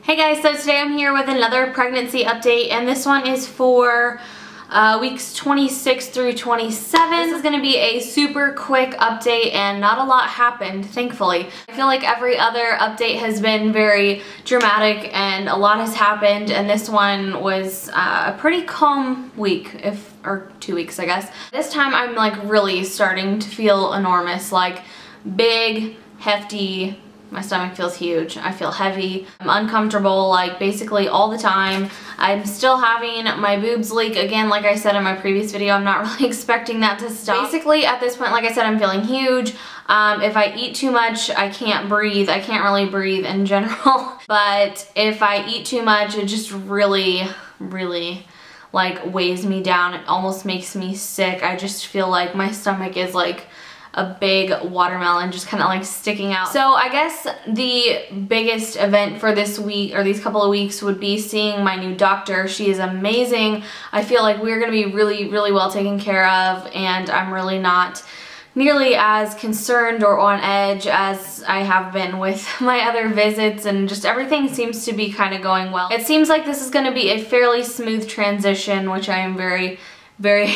Hey guys, so today I'm here with another pregnancy update, and this one is for weeks 26 through 27. This is going to be a super quick update and not a lot happened, thankfully. I feel like every other update has been very dramatic and a lot has happened, and this one was a pretty calm week, or 2 weeks I guess. This time I'm like really starting to feel enormous, like big, hefty. My stomach feels huge. I feel heavy. I'm uncomfortable like basically all the time. I'm still having my boobs leak again, like I said in my previous video. I'm not really expecting that to stop. Basically at this point, like I said, I'm feeling huge. If I eat too much, I can't breathe. I can't really breathe in general. But if I eat too much, it just really like weighs me down. It almost makes me sick. I just feel like my stomach is like a big watermelon just kind of like sticking out. So I guess the biggest event for this week or these couple of weeks would be seeing my new doctor. She is amazing. I feel like we're gonna be really well taken care of, and I'm really not nearly as concerned or on edge as I have been with my other visits, and just everything seems to be kind of going well. It seems like this is going to be a fairly smooth transition, which I am very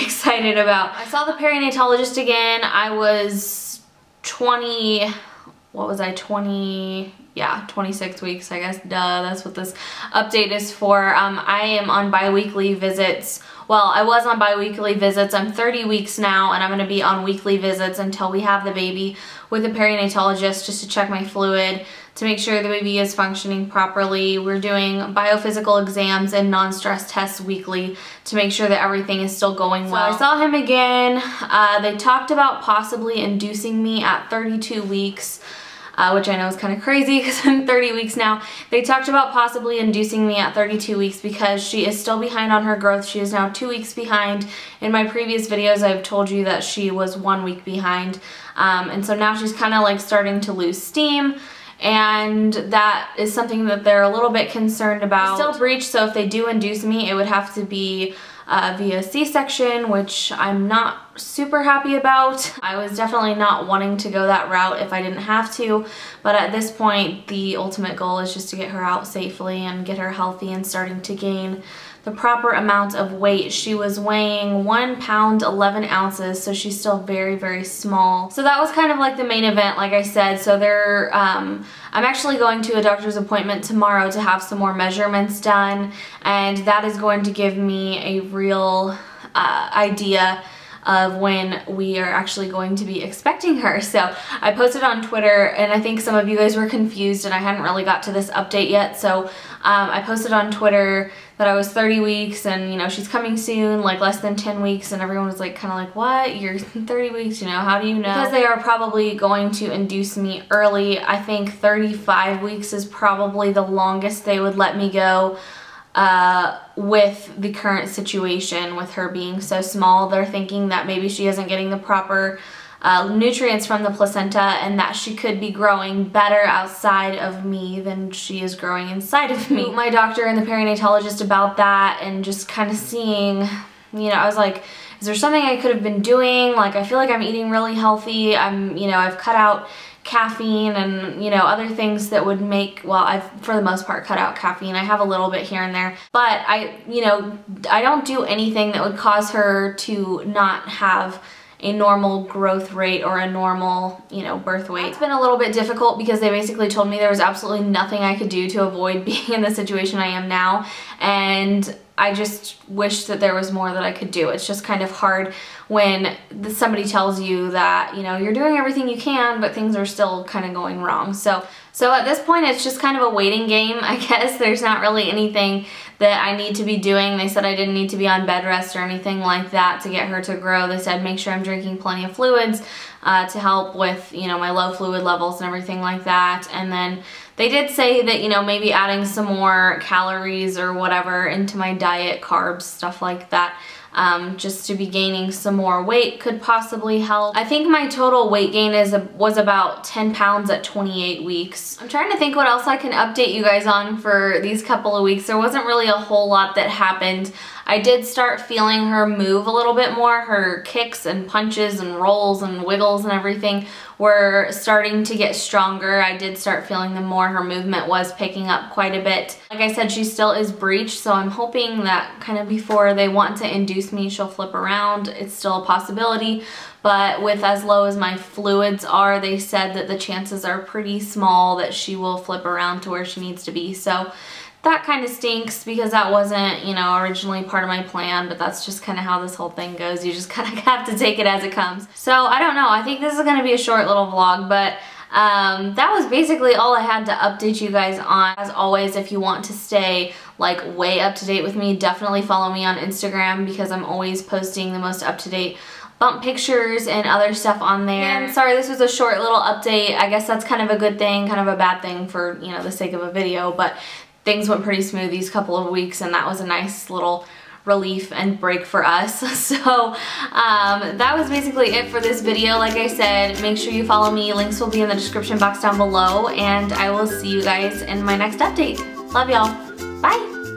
excited about. I saw the perinatologist again. I was 26 weeks, I guess. Duh, that's what this update is for. I am on bi-weekly visits. Well, I was on bi-weekly visits. I'm 30 weeks now, and I'm going to be on weekly visits until we have the baby with a perinatologist just to check my fluid, to make sure the baby is functioning properly. We're doing biophysical exams and non-stress tests weekly to make sure that everything is still going well. So I saw him again. They talked about possibly inducing me at 32 weeks. Which I know is kind of crazy because I'm 30 weeks now. They talked about possibly inducing me at 32 weeks because she is still behind on her growth. She is now 2 weeks behind. In my previous videos, I've told you that she was 1 week behind. And so now she's kind of like starting to lose steam. And that is something that they're a little bit concerned about. Still breech, so if they do induce me, it would have to be via C-section, which I'm not super happy about. I was definitely not wanting to go that route if I didn't have to, but at this point the ultimate goal is just to get her out safely and get her healthy and starting to gain the proper amount of weight. She was weighing 1 pound 11 ounces, so she's still very small. So that was kind of like the main event, like I said. So they're I'm actually going to a doctor's appointment tomorrow to have some more measurements done, and that is going to give me a real idea of when we are actually going to be expecting her. So I posted on Twitter, and I think some of you guys were confused and I hadn't really got to this update yet. So I posted on Twitter that I was 30 weeks and, you know, she's coming soon, like less than 10 weeks, and everyone was like kind of like, what? You're 30 weeks, you know, how do you know? Because they are probably going to induce me early. I think 35 weeks is probably the longest they would let me go. With the current situation with her being so small. They're thinking that maybe she isn't getting the proper nutrients from the placenta, and that she could be growing better outside of me than she is growing inside of me. My doctor and the perinatologist about that, and just kind of seeing, you know, I was like, is there something I could have been doing? Like, I feel like I'm eating really healthy. I've cut out caffeine and, you know, other things that would make, well, I've for the most part cut out caffeine. I have a little bit here and there, but I don't do anything that would cause her to not have a normal growth rate or a normal, you know, birth weight. It's been a little bit difficult because they basically told me there was absolutely nothing I could do to avoid being in the situation I am now, and I just wish that there was more that I could do. It's just kind of hard when somebody tells you that, you know, you're doing everything you can, but things are still kind of going wrong. So at this point, it's just kind of a waiting game, I guess. There's not really anything that I need to be doing. They said I didn't need to be on bed rest or anything like that to get her to grow. They said make sure I'm drinking plenty of fluids to help with, you know, my low fluid levels and everything like that. And then they did say that, you know, maybe adding some more calories or whatever into my diet, carbs, stuff like that, just to be gaining some more weight could possibly help. I think my total weight gain was about 10 pounds at 28 weeks. I'm trying to think what else I can update you guys on for these couple of weeks. There wasn't really a whole lot that happened. I did start feeling her move a little bit more. Her kicks and punches and rolls and wiggles and everything were starting to get stronger. I did start feeling them more. Her movement was picking up quite a bit. Like I said, she still is breached, so I'm hoping that kind of before they want to induce me, she'll flip around. It's still a possibility, but with as low as my fluids are, they said that the chances are pretty small that she will flip around to where she needs to be. So that kind of stinks because that wasn't, you know, originally part of my plan, but that's just kind of how this whole thing goes. You just kind of have to take it as it comes. So I don't know. I think this is going to be a short little vlog, but that was basically all I had to update you guys on. As always, if you want to stay like way up to date with me, definitely follow me on Instagram because I'm always posting the most up-to-date bump pictures and other stuff on there. And sorry, this was a short little update. I guess that's kind of a good thing, kind of a bad thing for, you know, the sake of a video, but things went pretty smooth these couple of weeks, and that was a nice little relief and break for us. So that was basically it for this video. Like I said, make sure you follow me. Links will be in the description box down below, and I will see you guys in my next update. Love y'all. Bye.